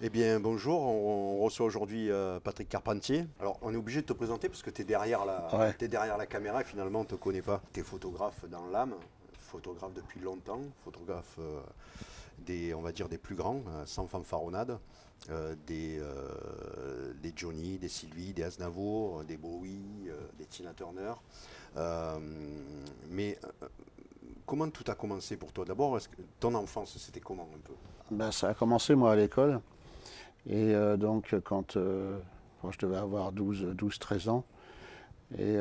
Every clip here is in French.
Eh bien, bonjour, on reçoit aujourd'hui Patrick Carpentier. Alors, on est obligé de te présenter parce que tu es Ouais. t'es derrière la caméra et finalement, on ne te connaît pas. Tu es photographe dans l'âme, photographe depuis longtemps, photographe on va dire, des plus grands, sans fanfaronnade, des Johnny, des Sylvie, des Aznavour, des Bowie, des Tina Turner. Euh, mais comment tout a commencé pour toi? D'abord, ton enfance, c'était comment un peu? Ben, ça a commencé moi à l'école. Et donc quand je devais avoir 12-13 ans. Et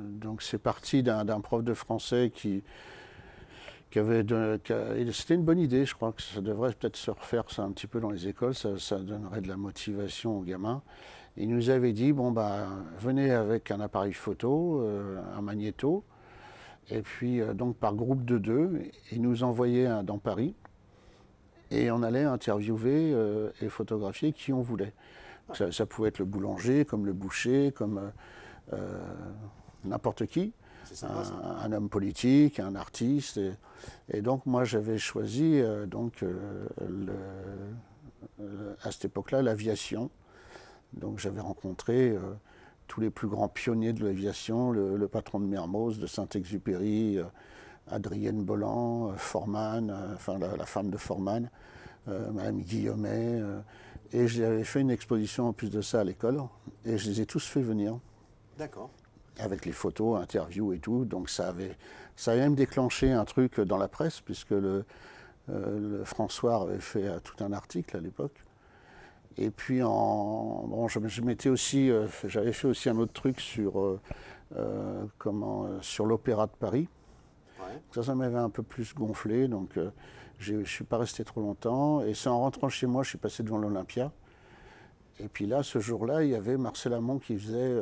donc c'est parti d'un prof de français qui avait... c'était une bonne idée, je crois que ça devrait peut-être se refaire ça un petit peu dans les écoles, ça donnerait de la motivation aux gamins. Il nous avait dit, bon bah venez avec un appareil photo, un magnéto, et puis donc par groupe de deux, il nous envoyait dans Paris. Et on allait interviewer et photographier qui on voulait. Ça pouvait être le boulanger, comme le boucher, comme euh, n'importe qui, C'est sympa ça. un homme politique, un artiste. Et donc moi j'avais choisi à cette époque-là l'aviation. Donc j'avais rencontré tous les plus grands pionniers de l'aviation, le patron de Mermoz, de Saint-Exupéry, Adrienne Bolland, Forman, enfin la femme de Forman, Madame Guillaumet. Et j'avais fait une exposition en plus de ça à l'école. Et je les ai tous fait venir, D'accord. avec les photos, interviews et tout. Donc ça a même déclenché un truc dans la presse, puisque le François avait fait tout un article à l'époque. Et puis bon, je m'étais aussi, j'avais fait aussi un autre truc sur l'Opéra de Paris. Ouais. Ça m'avait un peu plus gonflé, donc je ne suis pas resté trop longtemps. Et c'est en rentrant chez moi, je suis passé devant l'Olympia. Et puis là, ce jour-là, il y avait Marcel Amont qui faisait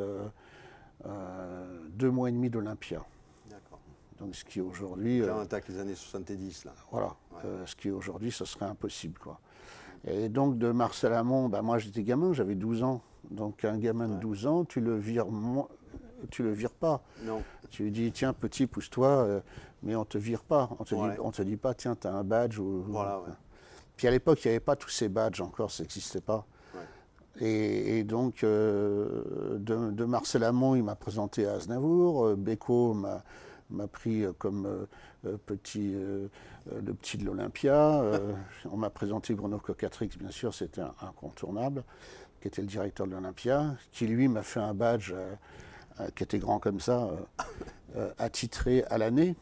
2 mois et demi d'Olympia. D'accord. Donc ce qui aujourd'hui, Là, on attaque les années 70, là. voilà, Ouais. ce qui aujourd'hui, ce serait impossible, quoi. Et donc de Marcel Amont, bah, moi j'étais gamin, j'avais 12 ans. Donc un gamin de Ouais. 12 ans, tu le vires pas. Non. Tu lui dis, tiens, petit, pousse-toi, mais on te vire pas. Ouais. On te dit pas, tiens, tu as un badge. Voilà, ouais. Puis à l'époque, il n'y avait pas tous ces badges encore, ça n'existait pas. Ouais. Et donc, de Marcel Amont, il m'a présenté à Aznavour. Beko m'a pris comme le petit de l'Olympia. On m'a présenté Bruno Cocatrix, bien sûr, c'était un incontournable, qui était le directeur de l'Olympia, qui lui m'a fait un badge qui était grand comme ça, attitré à l'année.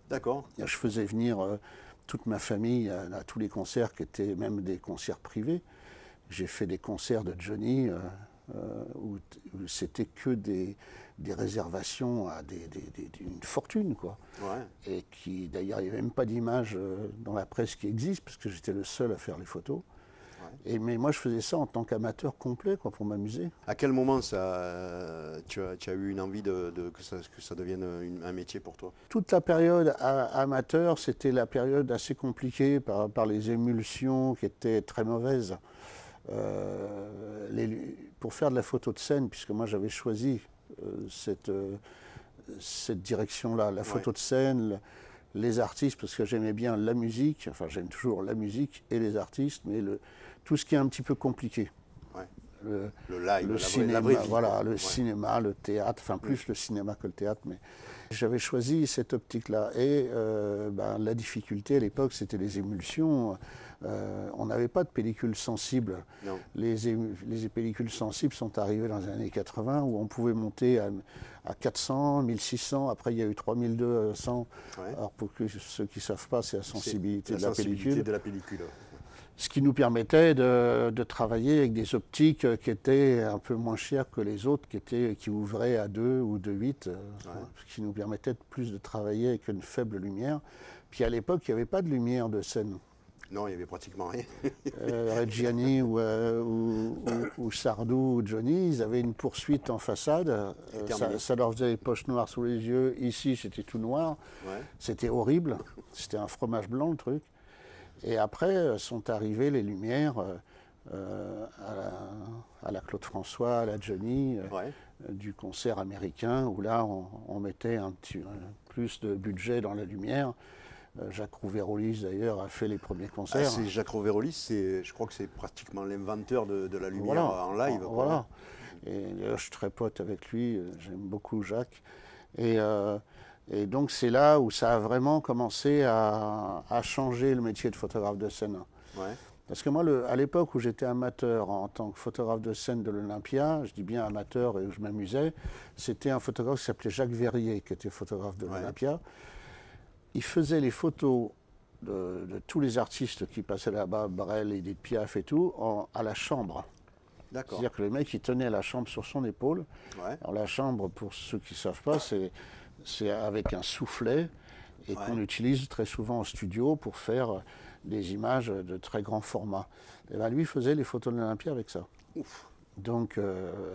D'accord. Je faisais venir toute ma famille à tous les concerts, qui étaient même des concerts privés. J'ai fait des concerts de Johnny où c'était que des réservations à une fortune, quoi. Ouais. Et qui, d'ailleurs, il n'y avait même pas d'image dans la presse qui existe, parce que j'étais le seul à faire les photos. Ouais. Mais moi, je faisais ça en tant qu'amateur complet, quoi, pour m'amuser. À quel moment tu as eu une envie que ça devienne un métier pour toi? Toute la période amateur, c'était la période assez compliquée par les émulsions qui étaient très mauvaises. Pour faire de la photo de scène, puisque moi j'avais choisi cette direction-là, la photo Ouais. de scène, les artistes, parce que j'aimais bien la musique, enfin j'aime toujours la musique et les artistes, mais tout ce qui est un petit peu compliqué. Ouais. Le, Le live, le la cinéma, vraie vie, voilà, quoi. le Ouais. cinéma, le théâtre, enfin plus le cinéma que le théâtre, mais j'avais choisi cette optique-là. Et la difficulté à l'époque, c'était les émulsions. On n'avait pas de pellicule sensible. Non. Les pellicules sensibles sont arrivées dans les années 80 où on pouvait monter à 400, 1600. Après, il y a eu 3200. Ouais. Alors, pour ceux qui ne savent pas, c'est la sensibilité de la sensibilité pellicule. de la pellicule. Ce qui nous permettait de travailler avec des optiques qui étaient un peu moins chères que les autres, qui ouvraient à 2 ou 2,8, ce qui nous permettait plus de travailler avec une faible lumière. Puis à l'époque, il n'y avait pas de lumière de scène. Non, il n'y avait pratiquement rien. Reggiani ou Sardou ou Johnny, ils avaient une poursuite en façade. Ça leur faisait les poches noires sous les yeux. Ici, c'était tout noir. Ouais. C'était horrible. C'était un fromage blanc, le truc. Et après sont arrivées les lumières à la Claude François, à la Johnny, Ouais. du concert américain, où là on mettait plus de budget dans la lumière. Jacques Rouvérolis d'ailleurs a fait les premiers Ah, concerts. c'est Jacques Rouvérolis, je crois que c'est pratiquement l'inventeur de la lumière Voilà, en live, quoi. voilà. Et d'ailleurs, je suis très pote avec lui, j'aime beaucoup Jacques. Et, euh, et donc c'est là où ça a vraiment commencé à changer le métier de photographe de scène. Ouais, Parce que moi, à l'époque où j'étais amateur en tant que photographe de scène de l'Olympia, je dis bien amateur et où je m'amusais, c'était un photographe qui s'appelait Jacques Verrier, qui était photographe de ouais, l'Olympia. Il faisait les photos de tous les artistes qui passaient là-bas, Brel, Edith Piaf et tout, à la chambre. d'accord. C'est-à-dire que le mec, il tenait la chambre sur son épaule. Ouais, Alors la chambre, pour ceux qui ne savent pas, c'est avec un soufflet et ouais, qu'on utilise très souvent en studio pour faire des images de très grand format. Et ben, lui faisait les photos de l'Olympia avec ça. ouf, Donc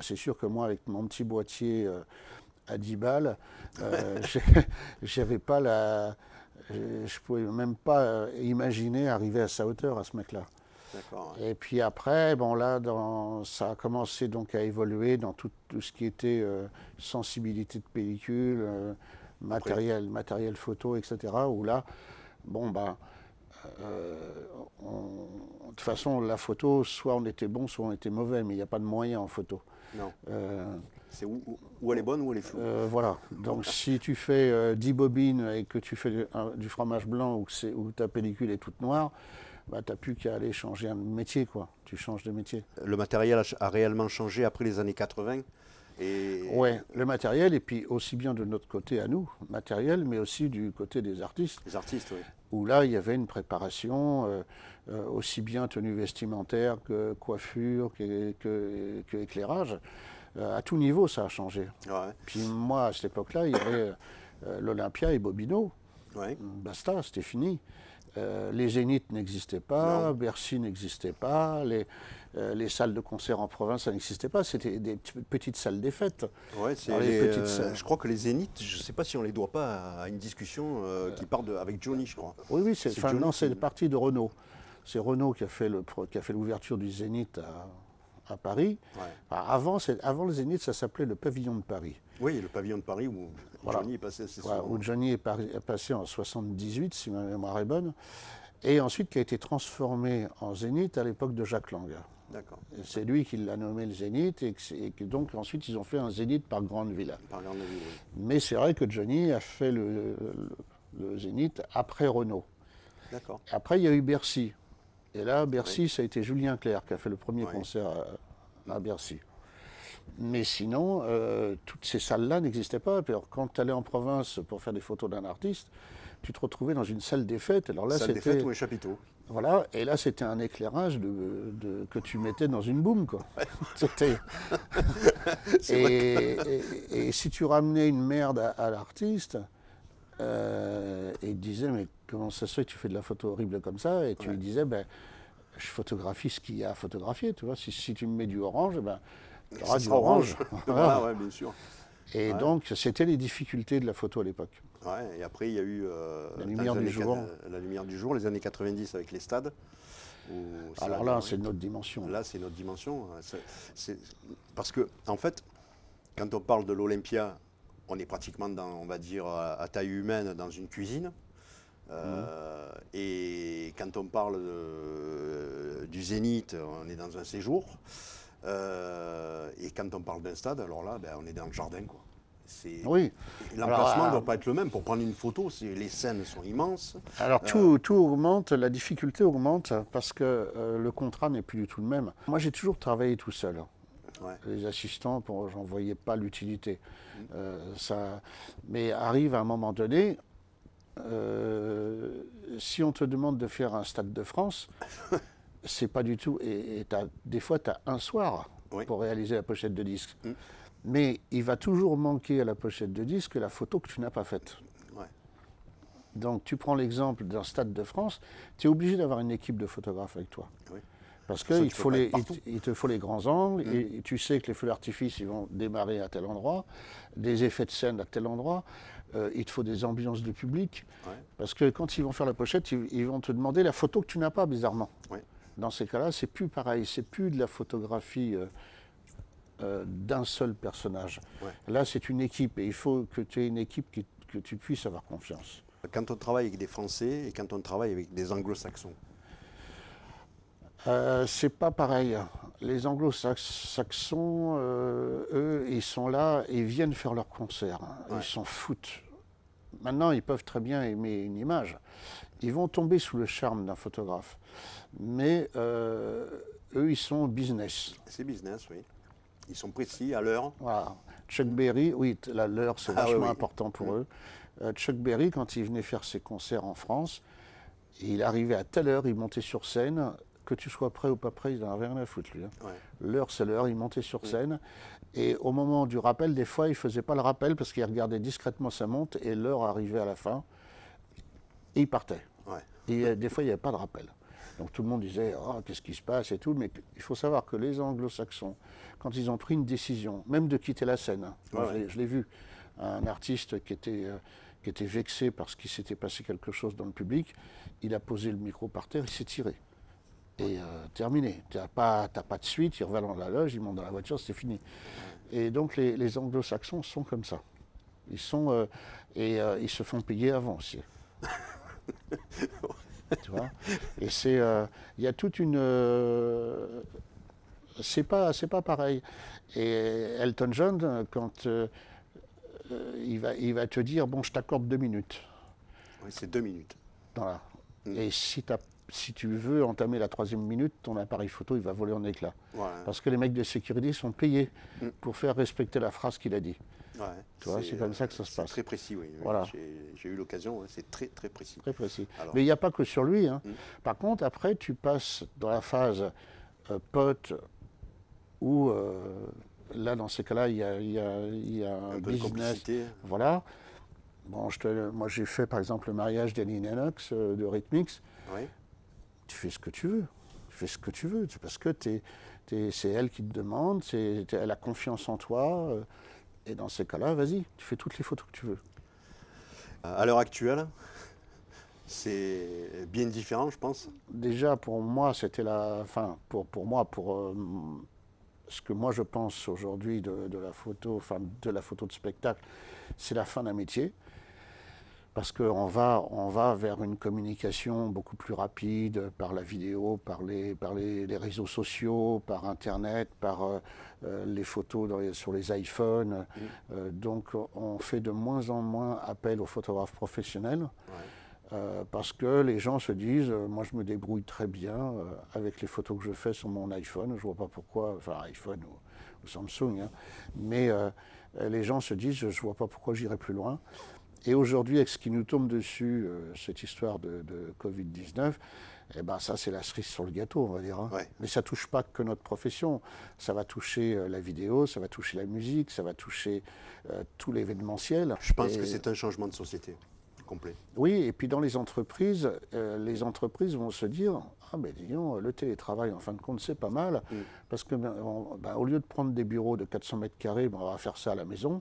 c'est sûr que moi, avec mon petit boîtier à 10 balles, j'avais pas je pouvais même pas imaginer arriver à sa hauteur à ce mec-là. d'accord. Ouais. Et puis après, bon là, ça a commencé donc à évoluer dans tout ce qui était sensibilité de pellicule, matériel photo, etc. Où là, bon bah, de toute façon, la photo, soit on était bon, soit on était mauvais, mais il n'y a pas de moyen en photo. Non, Euh, c'est où elle est bonne ou elle est floue. voilà. Donc si tu fais 10 bobines et que tu fais du fromage blanc ou ta pellicule est toute noire, bah, tu n'as plus qu'à aller changer un métier, quoi. Tu changes de métier. Le matériel a réellement changé après les années 80. Ouais, le matériel, et puis aussi bien de notre côté à nous, matériel, mais aussi du côté des artistes, Les artistes, oui. où là, il y avait une préparation, aussi bien tenue vestimentaire que coiffure, que éclairage. À tout niveau, ça a changé. Ouais, Puis moi, à cette époque-là, il y avait l'Olympia et Bobino. ouais. Basta, c'était fini. Les Zéniths n'existaient pas, Non. Bercy n'existait pas, les salles de concert en province, ça n'existait pas. C'était des petites salles des fêtes. Ouais, c'est Dans les petites salles. je crois que les Zéniths, je ne sais pas si on les doit pas à une discussion qui part avec Johnny, je crois. Oui, oui, C'est non, Johnny c'est qui- parti de Renault. C'est Renault qui a fait l'ouverture du Zénith à Paris. Ouais. Avant le Zénith, ça s'appelait le Pavillon de Paris. Oui, le pavillon de Paris où Voilà. Johnny est passé assez Voilà, souvent. où Johnny est passé en 78, si ma mémoire est bonne, et ensuite qui a été transformé en Zénith à l'époque de Jacques Lang. D'accord. Et c'est lui qui l'a nommé le Zénith, et que donc ensuite ils ont fait un Zénith par grande ville. Par Grande Ville, oui. Mais c'est vrai que Johnny a fait le Zénith après Renault. D'accord. Après, il y a eu Bercy. Et là, Bercy, ça a été Julien Clerc qui a fait le premier Ouais. concert à Bercy. Mais sinon, toutes ces salles-là n'existaient pas. Puis alors, quand tu allais en province pour faire des photos d'un artiste, tu te retrouvais dans une salle des fêtes. Alors là, Salle des c'était fêtes ou un chapiteau. voilà, et là c'était un éclairage que tu mettais dans une boum, quoi. C'était C'est vrai et si tu ramenais une merde à l'artiste, et il te disait mais comment ça se fait que tu fais de la photo horrible comme ça, et tu lui disais ben je photographie ce qu'il y a à photographier, tu vois. Si tu me mets du orange, ben tu Ça auras du sera orange. Voilà. Voilà, ouais, bien sûr. Et Ouais. donc c'était les difficultés de la photo à l'époque. Ouais, et après, il y a eu La dans lumière les du années jour. la lumière du jour, les années 90 avec les stades. où ça Alors a là, démarré. c'est une autre dimension. Là, c'est notre dimension. Parce que, en fait, quand on parle de l'Olympia, on est pratiquement dans, on va dire, à taille humaine dans une cuisine. Et quand on parle du Zénith, on est dans un séjour. Et quand on parle d'un stade, alors là, ben, on est dans le jardin, quoi. Oui. L'emplacement Alors, ne doit pas être le même. Pour prendre une photo, les scènes sont immenses. Alors tout augmente, la difficulté augmente parce que le contrat n'est plus du tout le même. Moi j'ai toujours travaillé tout seul. Ouais. Les assistants, j'en voyais pas l'utilité. Mais arrive à un moment donné, si on te demande de faire un Stade de France, c'est pas du tout. Et des fois, tu as un soir Oui. pour réaliser la pochette de disque. Mais il va toujours manquer à la pochette de disque la photo que tu n'as pas faite. Ouais. Donc tu prends l'exemple d'un Stade de France, tu es obligé d'avoir une équipe de photographes avec toi. Oui. Parce ça, qu'il tu peux pas être partout. il te faut les grands angles, et tu sais que les feux d'artifice ils vont démarrer à tel endroit, des effets de scène à tel endroit, il te faut des ambiances de public. Ouais. Parce que quand ils vont faire la pochette, ils vont te demander la photo que tu n'as pas, bizarrement. Ouais. Dans ces cas-là, c'est plus pareil, c'est plus de la photographie d'un seul personnage. Ouais. Là, c'est une équipe, et il faut que tu aies une équipe que tu puisses avoir confiance. Quand on travaille avec des Français et quand on travaille avec des Anglo-Saxons. C'est pas pareil. Les anglo-saxons, eux, ils sont là et viennent faire leur concert. Ouais. Ils s'en foutent. Maintenant, ils peuvent très bien aimer une image. Ils vont tomber sous le charme d'un photographe. Mais eux, ils sont business. C'est business, oui. Ils sont précis à l'heure. Voilà. Chuck Berry, oui, l'heure, c'est Ah, vachement oui, oui. important pour eux. Chuck Berry, quand il venait faire ses concerts en France, il arrivait à telle heure, il montait sur scène. Que tu sois prêt ou pas prêt, il n'en avait rien à foutre, lui. Ouais. L'heure, c'est l'heure, il montait sur scène. Et au moment du rappel, des fois, il ne faisait pas le rappel parce qu'il regardait discrètement sa montre et l'heure arrivait à la fin. Et il partait. Ouais. Et des fois, il n'y avait pas de rappel. Donc tout le monde disait, oh, qu'est-ce qui se passe et tout. Mais il faut savoir que les anglo-saxons, quand ils ont pris une décision, même de quitter la scène, moi, je l'ai vu, un artiste qui était vexé parce qu'il s'était passé quelque chose dans le public, il a posé le micro par terre, il s'est tiré. Et terminé. Tu n'as pas de suite, il revient dans la loge, il monte dans la voiture, c'est fini. Et donc les anglo-saxons sont comme ça. Ils sont ils se font payer avant aussi. Tu vois. Et il y a toute une c'est pas pareil. Et Elton John, quand il va te dire bon, je t'accorde 2 minutes. Oui, c'est 2 minutes. Voilà. Et si tu veux entamer la 3e minute, ton appareil photo il va voler en éclats. Ouais. Parce que les mecs de sécurité sont payés pour faire respecter la phrase qu'il a dit. Ouais, Tu vois, c'est comme ça que ça se passe. C'est très précis, oui. Voilà. J'ai eu l'occasion, c'est très très précis. Très précis. Alors, Mais il n'y a pas que sur lui. Hein. Par contre, après, tu passes dans la phase pote où, là, dans ces cas-là, il y a un un peu de business. complicité. Voilà. Bon, moi, j'ai fait, par exemple, le mariage d'Annie Lennox de Rhythmix. Oui. Tu fais ce que tu veux. Tu fais ce que tu veux. C'est parce que c'est elle qui te demande, elle a confiance en toi. Et dans ces cas-là, vas-y, tu fais toutes les photos que tu veux. À l'heure actuelle, c'est bien différent, je pense. Déjà, pour moi, c'était pour moi, ce que moi je pense aujourd'hui de la photo, enfin de la photo de spectacle, c'est la fin d'un métier. Parce qu'on va vers une communication beaucoup plus rapide par la vidéo, par les réseaux sociaux, par Internet, par les photos sur les iPhones. Donc on fait de moins en moins appel aux photographes professionnels. Parce que les gens se disent, moi je me débrouille très bien avec les photos que je fais sur mon iPhone, je ne vois pas pourquoi, enfin iPhone ou Samsung, hein, mais les gens se disent, je ne vois pas pourquoi j'irai plus loin. Et aujourd'hui, avec ce qui nous tombe dessus, cette histoire de Covid-19, eh ben ça c'est la cerise sur le gâteau, on va dire. Hein. Ouais. Mais ça ne touche pas que notre profession, ça va toucher la vidéo, ça va toucher la musique, ça va toucher tout l'événementiel. Je pense que c'est un changement de société complet. Oui, et puis dans les entreprises vont se dire, ah ben disons, le télétravail, en fin de compte, c'est pas mal, parce que au lieu de prendre des bureaux de 400 mètres carrés, on va faire ça à la maison,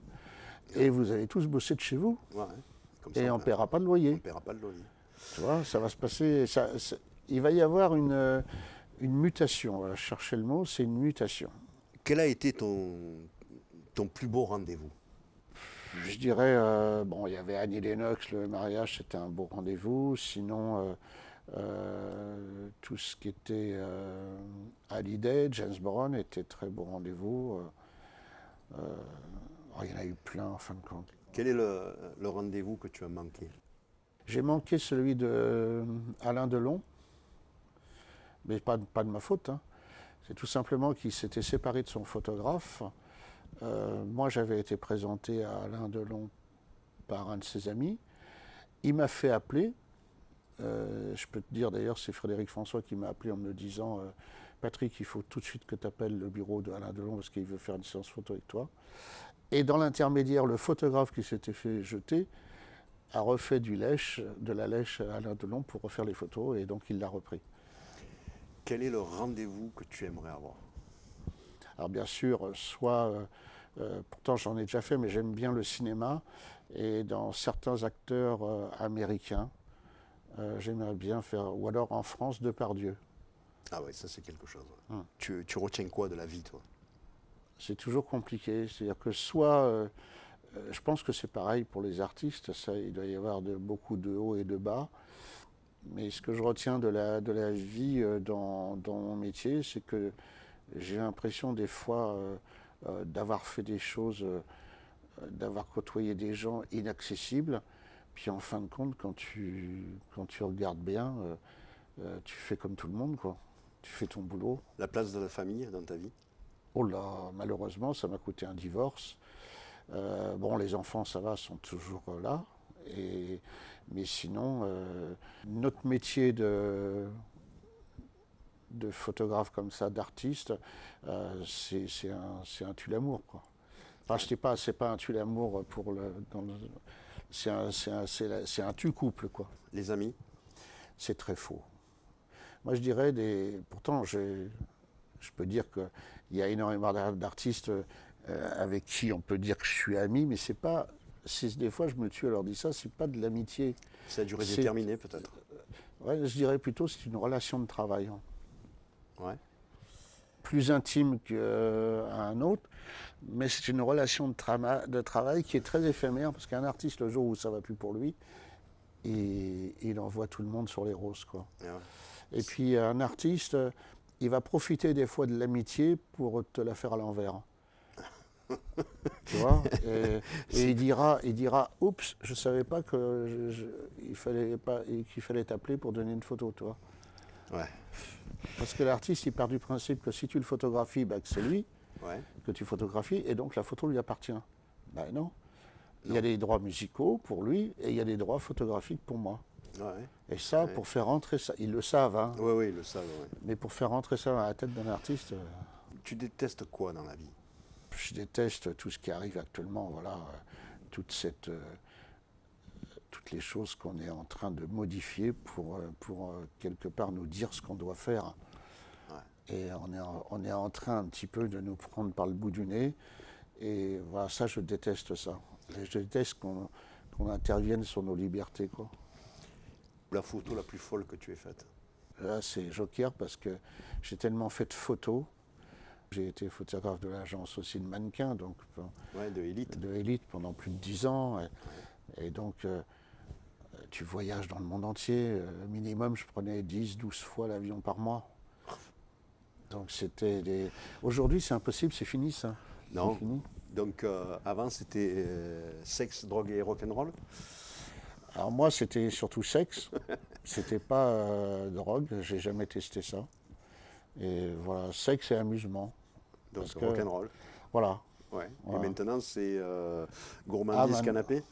et vous allez tous bosser de chez vous, Ouais. Comme et ça, on ne paiera pas de loyer. On ne paiera pas de loyer. Tu vois, ça va se passer, il va y avoir une mutation, voilà, chercher le mot, c'est une mutation. Quel a été ton plus beau rendez-vous? Je dirais, bon, il y avait Annie Lennox, le mariage, c'était un beau rendez-vous. Sinon, tout ce qui était Hallyday, James Brown, était très beau rendez-vous. Il y en a eu plein, en fin de compte. Quel est le rendez-vous que tu as manqué? J'ai manqué celui de Alain Delon, mais pas de ma faute. Hein. C'est tout simplement qu'il s'était séparé de son photographe. Moi, j'avais été présenté à Alain Delon par un de ses amis. Il m'a fait appeler. Je peux te dire d'ailleurs, c'est Frédéric François qui m'a appelé en me disant Patrick, il faut tout de suite que tu appelles le bureau d'Alain Delon parce qu'il veut faire une séance photo avec toi. Et dans l'intermédiaire, le photographe qui s'était fait jeter a refait de la lèche à Alain Delon pour refaire les photos et donc il l'a repris. Quel est le rendez-vous que tu aimerais avoir? Alors bien sûr, pourtant j'en ai déjà fait, mais j'aime bien le cinéma. Et dans certains acteurs américains, j'aimerais bien faire, ou alors en France, Depardieu. Ah oui, ça c'est quelque chose. Ouais. Tu retiens quoi de la vie, toi? C'est toujours compliqué. C'est-à-dire que soit Je pense que c'est pareil pour les artistes, ça, il doit y avoir beaucoup de hauts et de bas. Mais ce que je retiens de la vie dans mon métier, c'est que j'ai l'impression des fois d'avoir fait des choses, d'avoir côtoyé des gens inaccessibles. Puis en fin de compte, quand tu regardes bien, tu fais comme tout le monde, quoi. Tu fais ton boulot. La place de la famille dans ta vie? Oh là, malheureusement, ça m'a coûté un divorce. Bon, les enfants, ça va, sont toujours là. Mais sinon, notre métier de photographe comme ça, d'artiste, c'est un tue-l'amour, quoi. Enfin, c'est pas un tue-l'amour pour c'est un tue-couple, quoi. Les amis? C'est très faux. Moi, je dirais pourtant, je peux dire qu'il y a énormément d'artistes avec qui on peut dire que je suis ami, mais c'est pas. Des fois, je me tue à leur dire ça, c'est pas de l'amitié. Ça a duré déterminé, peut-être? Ouais, je dirais plutôt c'est une relation de travail. Ouais. Plus intime qu'à un autre, mais c'est une relation de travail qui est très éphémère, parce qu'un artiste, le jour où ça va plus pour lui, il envoie tout le monde sur les roses, quoi. Ouais. Et puis un artiste, il va profiter des fois de l'amitié pour te la faire à l'envers. Tu vois, et il dira, oups, je savais pas qu'il fallait t'appeler pour donner une photo, tu vois. Ouais. Parce que l'artiste, il part du principe que si tu le photographies, bah, que c'est lui Ouais. que tu photographies, et donc la photo lui appartient. Ben non. Il y a des droits musicaux pour lui, et il y a des droits photographiques pour moi. Ouais. Et ça, Ouais. pour faire rentrer ça, ils le savent, hein, Oui, oui, ils le savent. Ouais. mais pour faire rentrer ça dans la tête d'un artiste, Tu détestes quoi dans la vie? je déteste tout ce qui arrive actuellement, voilà, toutes les choses qu'on est en train de modifier pour quelque part nous dire ce qu'on doit faire. Ouais. Et on est en train un petit peu de nous prendre par le bout du nez. Et voilà, ça, je déteste ça. Et je déteste qu'on intervienne sur nos libertés, quoi. La photo la plus folle que tu aies faite? Là, c'est Joker parce que j'ai tellement fait de photos. J'ai été photographe de l'agence aussi de mannequins, donc ouais, de Élite. De Élite pendant plus de 10 ans. Et donc, tu voyages dans le monde entier. Minimum, je prenais 10-12 fois l'avion par mois. Donc c'était des... Aujourd'hui, c'est impossible, c'est fini ça. Non. Fini. Donc avant, c'était sexe, drogue et rock'n'roll? Alors moi, c'était surtout sexe. C'était pas drogue, j'ai jamais testé ça. Et voilà, sexe et amusement. Donc rock'n'roll. Voilà. Ouais. Voilà. Et maintenant, c'est gourmandise canapé?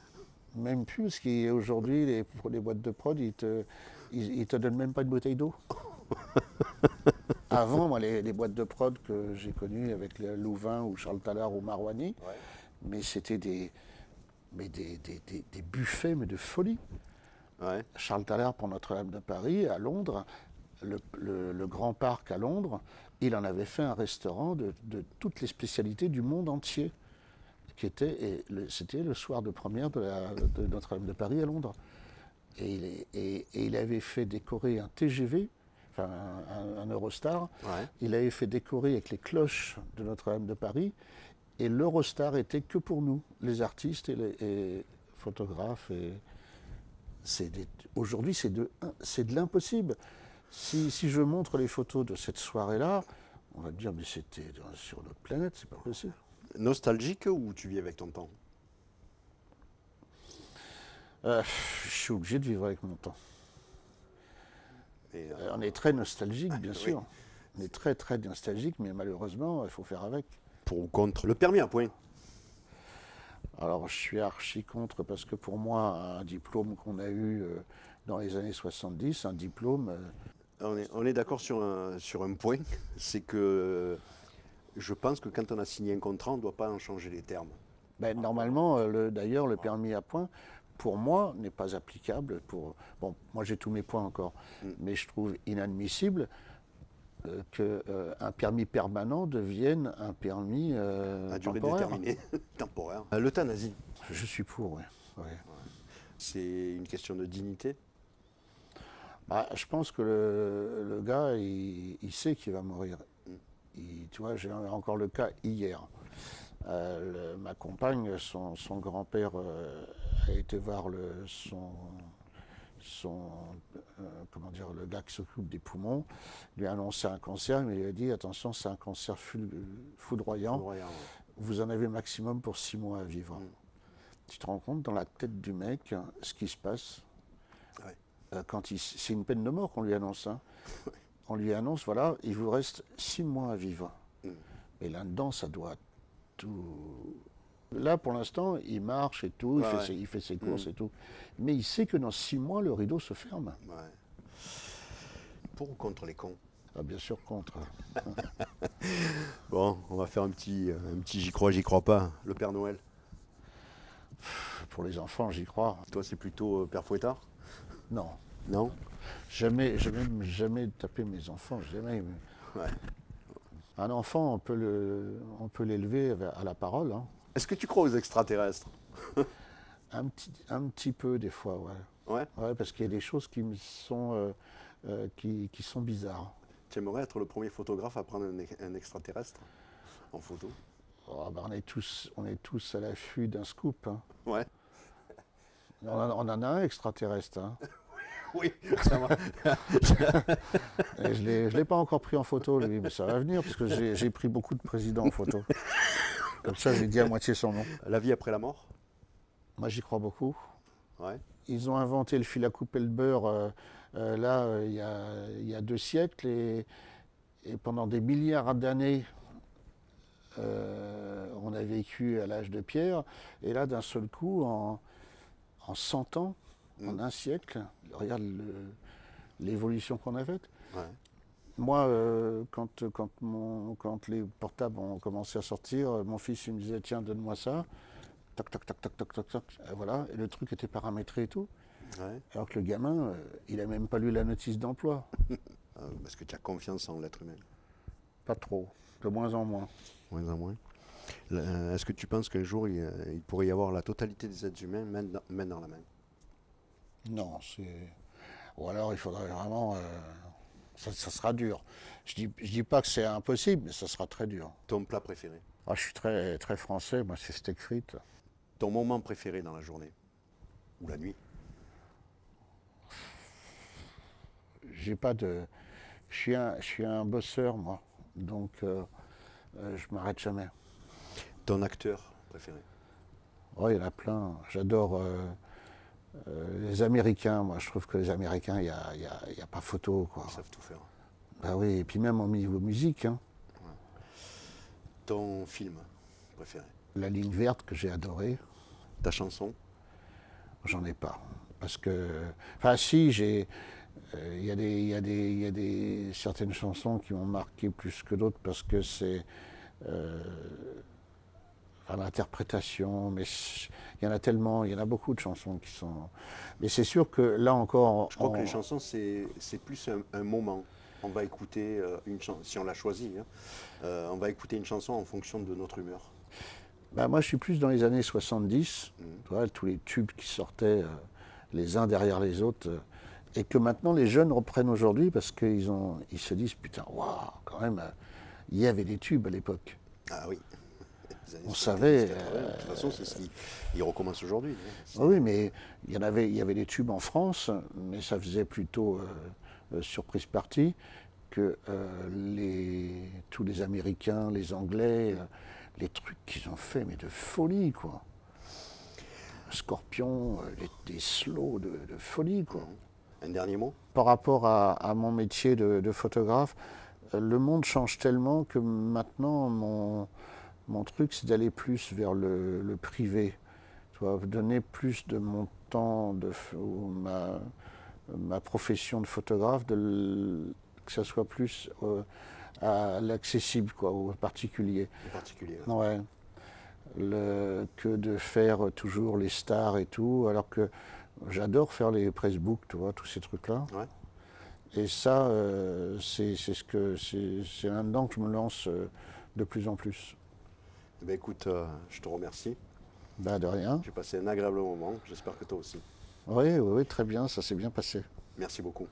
Même plus, parce qu'aujourd'hui, pour les boîtes de prod, ils te donnent même pas une bouteille d'eau. Avant, moi, les boîtes de prod que j'ai connues avec Louvain ou Charles Tallard ou Marouani, ouais. Mais c'était des buffets, mais de folie. Ouais. Charles Tallard pour Notre-Dame de Paris, à Londres, le Grand Parc à Londres, il en avait fait un restaurant de toutes les spécialités du monde entier. C'était le soir de première de Notre-Dame de Paris à Londres. Et il avait fait décorer un TGV, enfin un Eurostar, ouais. Il avait fait décorer avec les cloches de Notre-Dame de Paris, et l'Eurostar était que pour nous, les artistes et les photographes. Aujourd'hui, c'est de l'impossible. Si je montre les photos de cette soirée-là, on va me dire, mais c'était sur notre planète, c'est pas possible. Nostalgique ou tu vis avec ton temps? Je suis obligé de vivre avec mon temps. On est très nostalgique, bien sûr. Oui. On est très, très nostalgique, mais malheureusement, il faut faire avec. Pour ou contre le permis à points? Alors, je suis archi contre, parce que pour moi, un diplôme qu'on a eu dans les années 70, un diplôme... On est d'accord sur un point, c'est que je pense que quand on a signé un contrat, on ne doit pas en changer les termes. Ben, normalement, d'ailleurs, le permis à points, pour moi, n'est pas applicable. Bon, moi j'ai tous mes points encore, mais je trouve inadmissible qu'un permis permanent devienne un permis à durée temporaire. Déterminée, temporaire. L'euthanasie. Je suis pour, oui. Ouais. C'est une question de dignité? Bah, je pense que le gars, il sait qu'il va mourir. Tu vois, j'ai encore le cas hier. Ma compagne, son grand-père a été voir son comment dire, le gars qui s'occupe des poumons, lui a annoncé un cancer, mais il a dit attention, c'est un cancer foudroyant, Foudroyant, ouais. vous en avez maximum pour 6 mois à vivre. Tu te rends compte dans la tête du mec ce qui se passe Ouais. c'est une peine de mort qu'on lui annonce. Hein. On lui annonce, voilà, il vous reste 6 mois à vivre. Et là-dedans, ça doit tout. Là, pour l'instant, il marche et tout, il fait ses courses et tout. Mais il sait que dans 6 mois, le rideau se ferme. Ouais. Pour ou contre les cons? Ah, bien sûr, contre. Bon, on va faire un petit j'y crois pas. Le Père Noël. Pour les enfants, j'y crois. Toi, c'est plutôt Père Fouettard? Non. Non? Jamais, j'ai même jamais tapé mes enfants, jamais. Ouais. Un enfant, on peut l'élever à la parole. Hein. Est-ce que tu crois aux extraterrestres? Un petit peu des fois, ouais. Ouais. Ouais, parce qu'il y a des choses qui sont bizarres. Tu aimerais être le premier photographe à prendre un extraterrestre en photo? Oh, bah on est tous à l'affût d'un scoop. Hein. Ouais. On en a un extraterrestre. Hein. Oui, ça va. Et je l'ai pas encore pris en photo, lui, mais ça va venir, parce que j'ai pris beaucoup de présidents en photo. Comme ça, j'ai dit à moitié son nom. La vie après la mort? Moi, j'y crois beaucoup. Ouais. Ils ont inventé le fil à couper le beurre il y a 2 siècles, et pendant des milliards d'années, on a vécu à l'âge de pierre, et là, d'un seul coup, en 100 ans, en un siècle, regarde l'évolution qu'on a faite. Ouais. Moi, quand les portables ont commencé à sortir, mon fils il me disait tiens, donne-moi ça. Toc, toc, toc, toc, toc, toc, toc. Et voilà, et le truc était paramétré et tout. Ouais. Alors que le gamin, il a même pas lu la notice d'emploi. Parce que tu as confiance en l'être humain. Pas trop, de moins en moins. Moins en moins. Est-ce que tu penses qu'un jour, il pourrait y avoir la totalité des êtres humains main dans la main? Non, ou alors il faudrait vraiment. Ça sera dur. Je dis pas que c'est impossible, mais ça sera très dur. Ton plat préféré? Ah, je suis très, très français, moi c'est steak frites. Ton moment préféré dans la journée? Ou la nuit? J'ai pas de. Je suis un bosseur, moi. Donc, je m'arrête jamais. Ton acteur préféré? Oh, il y en a plein. J'adore les Américains. Moi, je trouve que les Américains, il y a pas photo, quoi. Ils savent tout faire. Bah oui, et puis même au niveau musique. Hein. Ouais. Ton film préféré? La ligne verte que j'ai adorée, Ta chanson? j'en ai pas. Parce que. Enfin, si, j'ai. Il y a certaines chansons qui m'ont marqué plus que d'autres parce que c'est l'interprétation, mais il y en a tellement, il y en a beaucoup de chansons qui sont. Mais c'est sûr que là encore. Je crois que les chansons, c'est plus un moment. On va écouter une chanson, si on l'a choisi, hein, on va écouter une chanson en fonction de notre humeur. Bah, moi, je suis plus dans les années 70, tu vois, tous les tubes qui sortaient les uns derrière les autres. Et que maintenant les jeunes reprennent aujourd'hui parce qu'ils se disent putain, waouh, quand même, il y avait des tubes à l'époque. Ah oui. On savait. De toute façon, c'est ce qui recommence aujourd'hui. Oui, mais il y avait des tubes en France, mais ça faisait plutôt surprise party que tous les Américains, les Anglais, les trucs qu'ils ont fait, mais de folie, quoi. Scorpion, des slows de folie, quoi. Un dernier mot? Par rapport à mon métier de photographe, le monde change tellement que maintenant, mon truc, c'est d'aller plus vers le privé. Tu vois, donner plus de mon temps, ma profession de photographe, que ça soit plus à l'accessible, quoi, aux particuliers. En particulier. Ouais. Que de faire toujours les stars et tout, alors que j'adore faire les pressbooks, tu vois, tous ces trucs-là. Ouais. Et ça, c'est là-dedans que je me lance de plus en plus. Eh bien, écoute, je te remercie. Bah, de rien. J'ai passé un agréable moment. J'espère que toi aussi. Oui, oui, oui, très bien, ça s'est bien passé. Merci beaucoup.